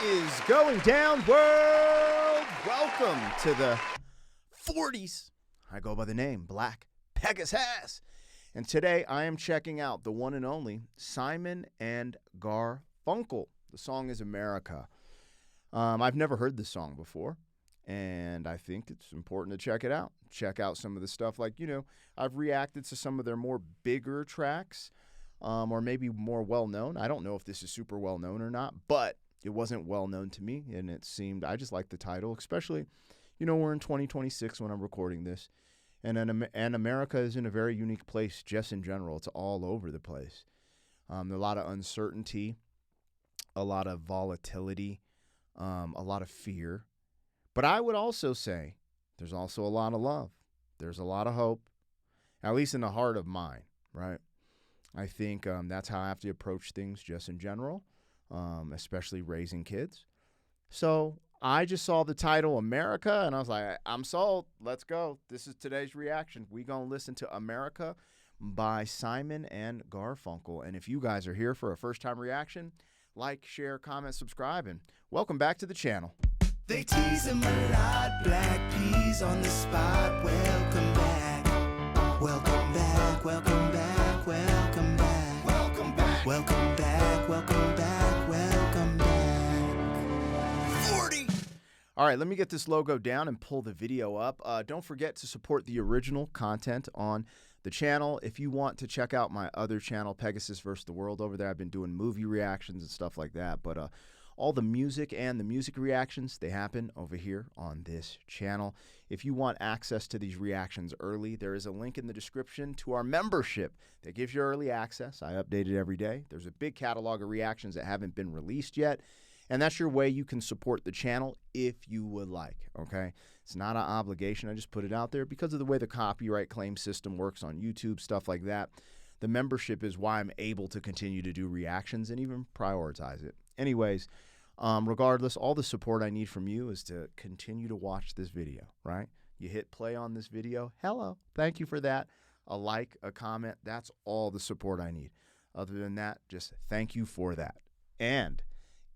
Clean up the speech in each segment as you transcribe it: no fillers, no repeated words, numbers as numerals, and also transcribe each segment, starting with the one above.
is going down, world? Welcome to the 40s. I go by the name Black Pegasus. And today I am checking out the one and only Simon and Garfunkel. The song is America. I've never heard this song before, and I think it's important to check it out. Check out some of the stuff I've reacted to some of their more bigger tracks, or maybe more well-known. I don't know if this is super well-known or not, but it wasn't well-known to me, and it seemed, I just like the title, especially, we're in 2026 when I'm recording this, and America is in a very unique place just in general. It's all over the place. There's a lot of uncertainty, a lot of volatility, a lot of fear. But I would also say there's also a lot of love. There's a lot of hope, at least in the heart of mine, right? I think that's how I have to approach things just in general, especially raising kids. So I just saw the title America, and I was like, I'm sold. Let's go. This is today's reaction. We're going to listen to America by Simon and Garfunkel. And if you guys are here for a first-time reaction, like, share, comment, subscribe, and welcome back to the channel. They tease him a lot, black peas on the spot. Welcome back, welcome back, welcome back, welcome back, welcome back, welcome back, welcome back, welcome back. 40. All right, let me get this logo down and pull the video up. Don't forget to support the original content on the channel. If you want to check out my other channel, Pegasus vs. the World, over there, I've been doing movie reactions and stuff like that. But all the music and the music reactions, they happen over here on this channel. If you want access to these reactions early, there is a link in the description to our membership that gives you early access. I update it every day. There's a big catalog of reactions that haven't been released yet, and that's your way you can support the channel if you would like, okay? It's not an obligation. I just put it out there because of the way the copyright claim system works on YouTube, stuff like that. The membership is why I'm able to continue to do reactions and even prioritize it. Anyways, regardless, all the support I need from you is to continue to watch this video, right? You hit play on this video. Hello. Thank you for that. A like, a comment, that's all the support I need. Other than that, just thank you for that. And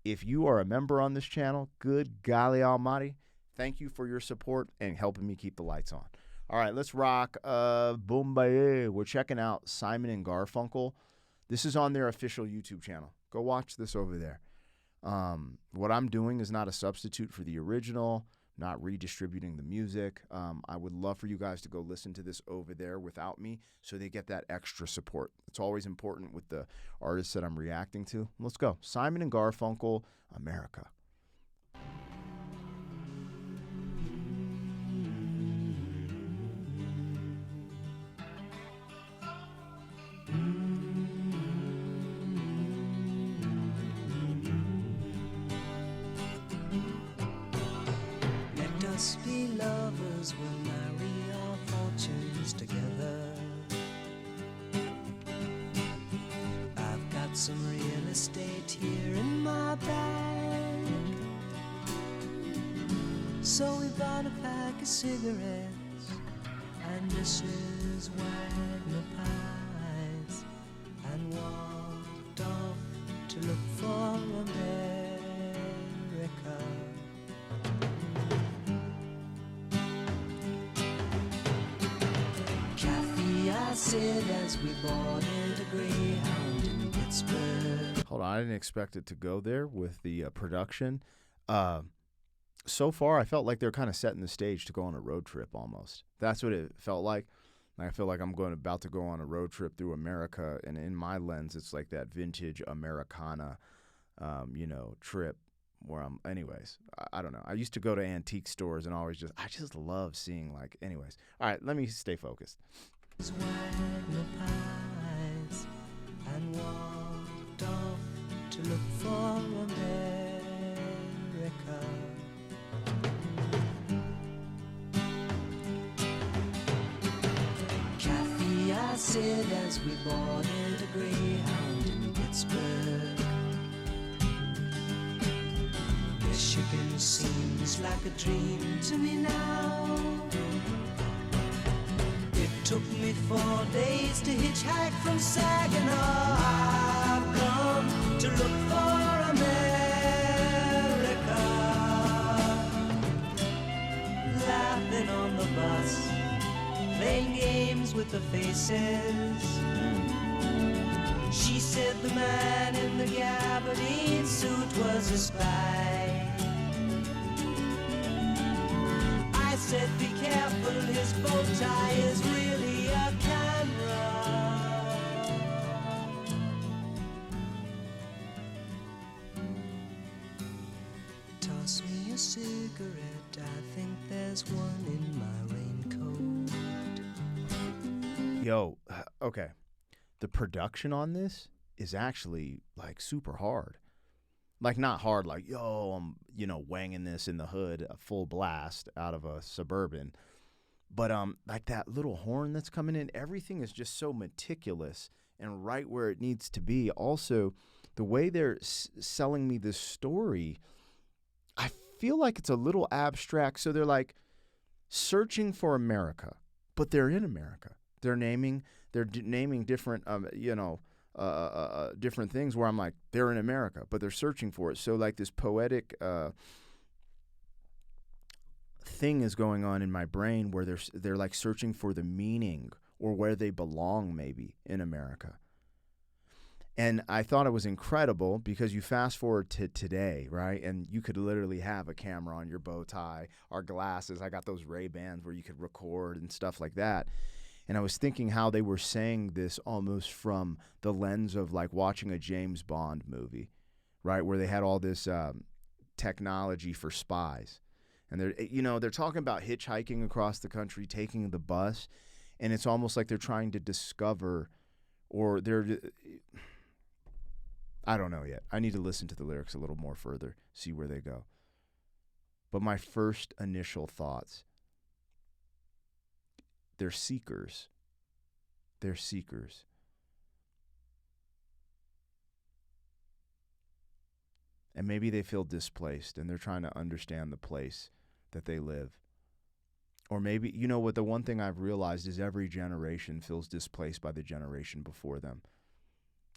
if you are a member on this channel, good golly almighty, thank you for your support and helping me keep the lights on. All right, let's rock. Boombaye. We're checking out Simon and Garfunkel. This is on their official YouTube channel. Go watch this over there. What I'm doing is not a substitute for the original, not redistributing the music. I would love for you guys to go listen to this over there without me so they get that extra support. It's always important with the artists that I'm reacting to. Let's go. Simon and Garfunkel, America. Us be lovers, we'll marry our fortunes together. I've got some real estate here in my bag, so we bought a pack of cigarettes and Mrs. Wagner pies and walked off to look for America. I said as we boarded a Greyhound in Pittsburgh. Hold on, I didn't expect it to go there with the production. So far, I felt like they're kind of setting the stage to go on a road trip almost. That's what it felt like. I feel like I'm about to go on a road trip through America, and in my lens, it's like that vintage Americana, trip where I'm. Anyways, I don't know. I used to go to antique stores and I just love seeing anyways. All right, let me stay focused. Wagner pies and walked off to look for America. Kathy, I said as we boarded a Greyhound in Pittsburgh. Michigan seems like a dream to me now. It took me 4 days to hitchhike from Saginaw. I've come to look for America. names with the faces. She said the man in the gabardine suit was a spy. I said be careful, his bow tie is really a camera. Toss me a cigarette, I think there's one in my raincoat. Yo, okay. The production on this is actually like super hard. Like not hard like, yo, I'm, wanging this in the hood, a full blast out of a Suburban. But like that little horn that's coming in, everything is just so meticulous and right where it needs to be. Also, the way they're selling me this story, I feel like it's a little abstract. So they're like searching for America, but they're in America. They're naming different, different things where I'm like, they're in America, but they're searching for it. So like this poetic thing is going on in my brain where they're like searching for the meaning or where they belong maybe in America. And I thought it was incredible because you fast forward to today, right? And you could literally have a camera on your bow tie, our glasses. I got those Ray-Bans where you could record and stuff like that. And I was thinking how they were saying this almost from the lens of like watching a James Bond movie, right? Where they had all this technology for spies. And they're talking about hitchhiking across the country, taking the bus. And it's almost like they're trying to discover or I don't know yet. I need to listen to the lyrics a little more further, see where they go. But my first initial thoughts, they're seekers. They're seekers. And maybe they feel displaced and they're trying to understand the place that they live. Or maybe, what the one thing I've realized is every generation feels displaced by the generation before them.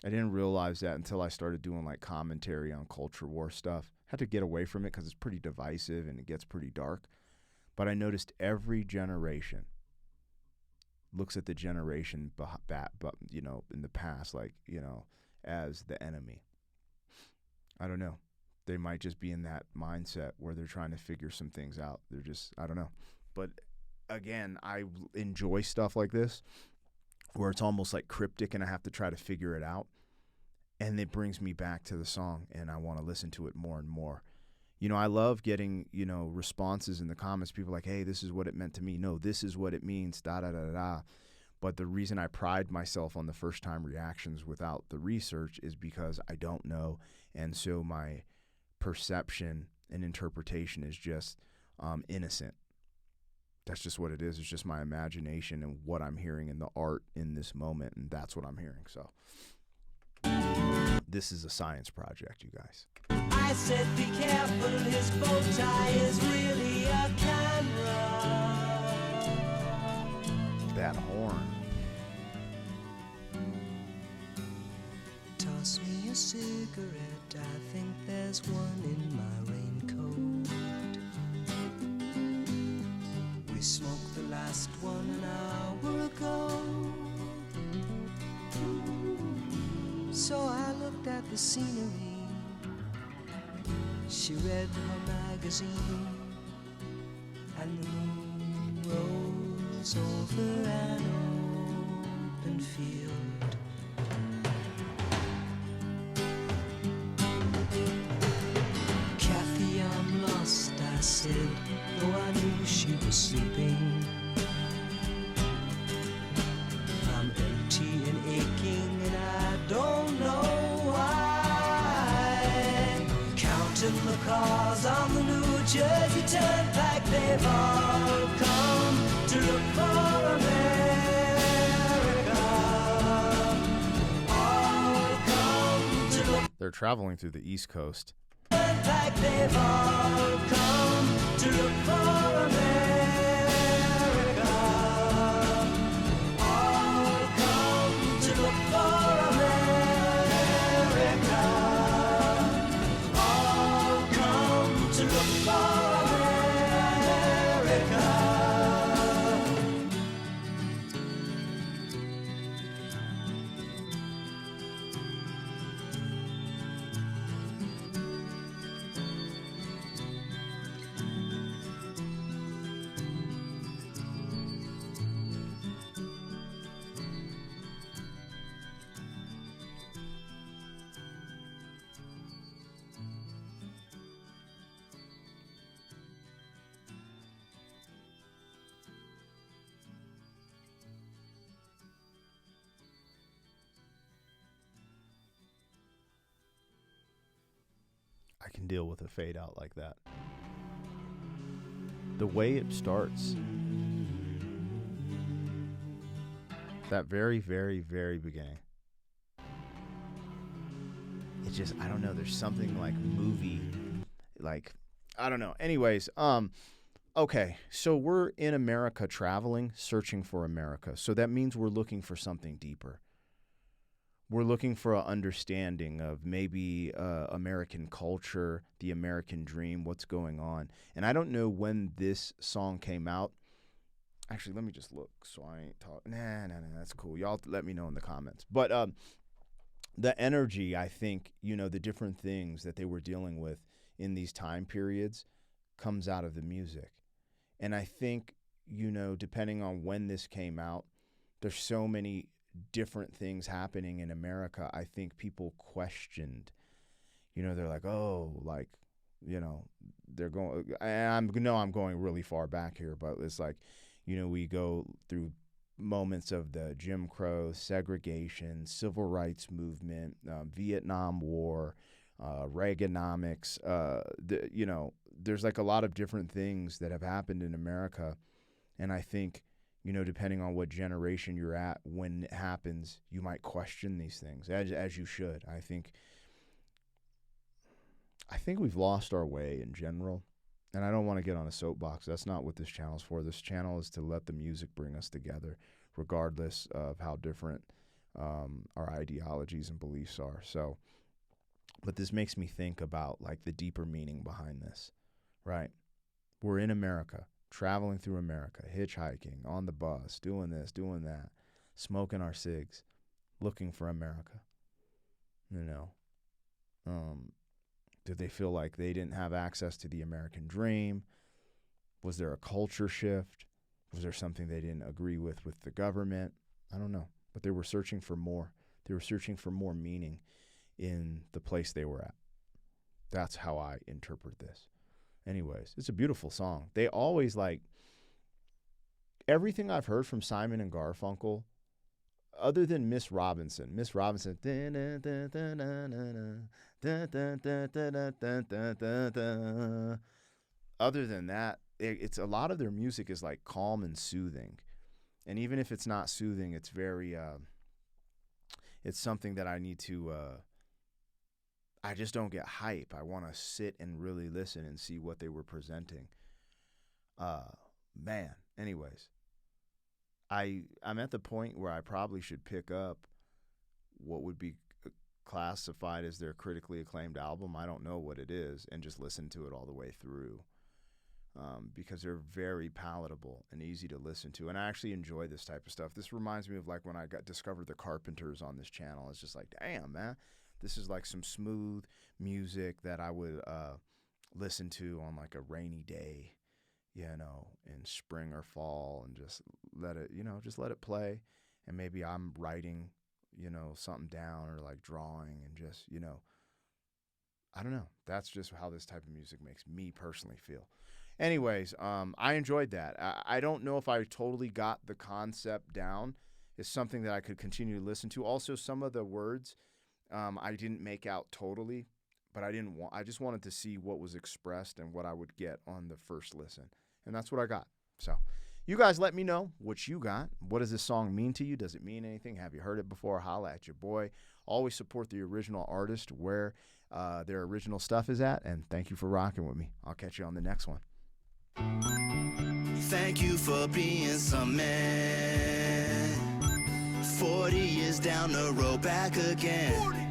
I didn't realize that until I started doing like commentary on culture war stuff. Had to get away from it because it's pretty divisive and it gets pretty dark. But I noticed every generation looks at the generation in the past, as the enemy. I don't know. They might just be in that mindset where they're trying to figure some things out. I don't know. But again, I enjoy stuff like this where it's almost like cryptic and I have to try to figure it out. And it brings me back to the song and I want to listen to it more and more. I love getting, responses in the comments. People like, hey, this is what it meant to me. No, this is what it means, da-da-da-da-da. But the reason I pride myself on the first-time reactions without the research is because I don't know. And so my perception and interpretation is just innocent. That's just what it is. It's just my imagination and what I'm hearing in the art in this moment. And that's what I'm hearing. So this is a science project, you guys. I said be careful, his bow tie is really a camera. That horn. Toss me a cigarette, I think there's one in my raincoat. We smoked the last one an hour ago. So I looked at the scenery. She read her magazine, and the moon rose over an open field. Kathy, I'm lost, I said, though I knew she was sleeping. I'm empty and aching, and I don't know why. Counting the cars on the New Jersey Turnpike, they've all come to look for America. All come to look. They're traveling through the East Coast. Turnpike, they've all come to look for America. All come to look for America. All come to look for America. can deal with a fade out like that. The way it starts, that very, very, very beginning. It just, I don't know, there's something like movie, like, I don't know. Anyways, okay, so we're in America traveling, searching for America. So that means we're looking for something deeper. We're looking for an understanding of maybe American culture, the American dream, what's going on. And I don't know when this song came out. Actually, let me just look so I ain't talking. Nah, that's cool. Y'all let me know in the comments. But the energy, I think, the different things that they were dealing with in these time periods comes out of the music. And I think, depending on when this came out, there's so many different things happening in America. I think people questioned, they're like, oh, like, they're going, I'm going really far back here, but it's like, we go through moments of the Jim Crow, segregation, civil rights movement, Vietnam War, Reaganomics, there's like a lot of different things that have happened in America. And I think, depending on what generation you're at, when it happens, you might question these things, as you should. I think we've lost our way in general. And I don't want to get on a soapbox. That's not what this channel's for. This channel is to let the music bring us together, regardless of how different our ideologies and beliefs are. So, but this makes me think about like the deeper meaning behind this, right? We're in America, traveling through America, hitchhiking, on the bus, doing this, doing that, smoking our cigs, looking for America. Did they feel like they didn't have access to the American dream? Was there a culture shift? Was there something they didn't agree with the government? I don't know. But they were searching for more. They were searching for more meaning in the place they were at. That's how I interpret this. Anyways, it's a beautiful song. They always like, everything I've heard from Simon and Garfunkel, other than Miss Robinson, other than that, it's a lot of their music is like calm and soothing. And even if it's not soothing, it's very, it's something that I need to, I just don't get hype. I want to sit and really listen and see what they were presenting. Man, anyways, I'm at the point where I probably should pick up what would be classified as their critically acclaimed album. I don't know what it is, and just listen to it all the way through, because they're very palatable and easy to listen to. And I actually enjoy this type of stuff. This reminds me of like when I discovered the Carpenters on this channel. It's just like, damn, man, this is like some smooth music that I would listen to on like a rainy day, in spring or fall, and just let it play. And maybe I'm writing, something down, or like drawing, and just, I don't know. That's just how this type of music makes me personally feel. Anyways, I enjoyed that. I don't know if I totally got the concept down. It's something that I could continue to listen to. Also, some of the words I didn't make out totally, but I just wanted to see what was expressed and what I would get on the first listen. And that's what I got. So you guys let me know what you got. What does this song mean to you? Does it mean anything? Have you heard it before? Holla at your boy. Always support the original artist where their original stuff is at. And thank you for rocking with me. I'll catch you on the next one. Thank you for being some man. 40 years down the road, back again.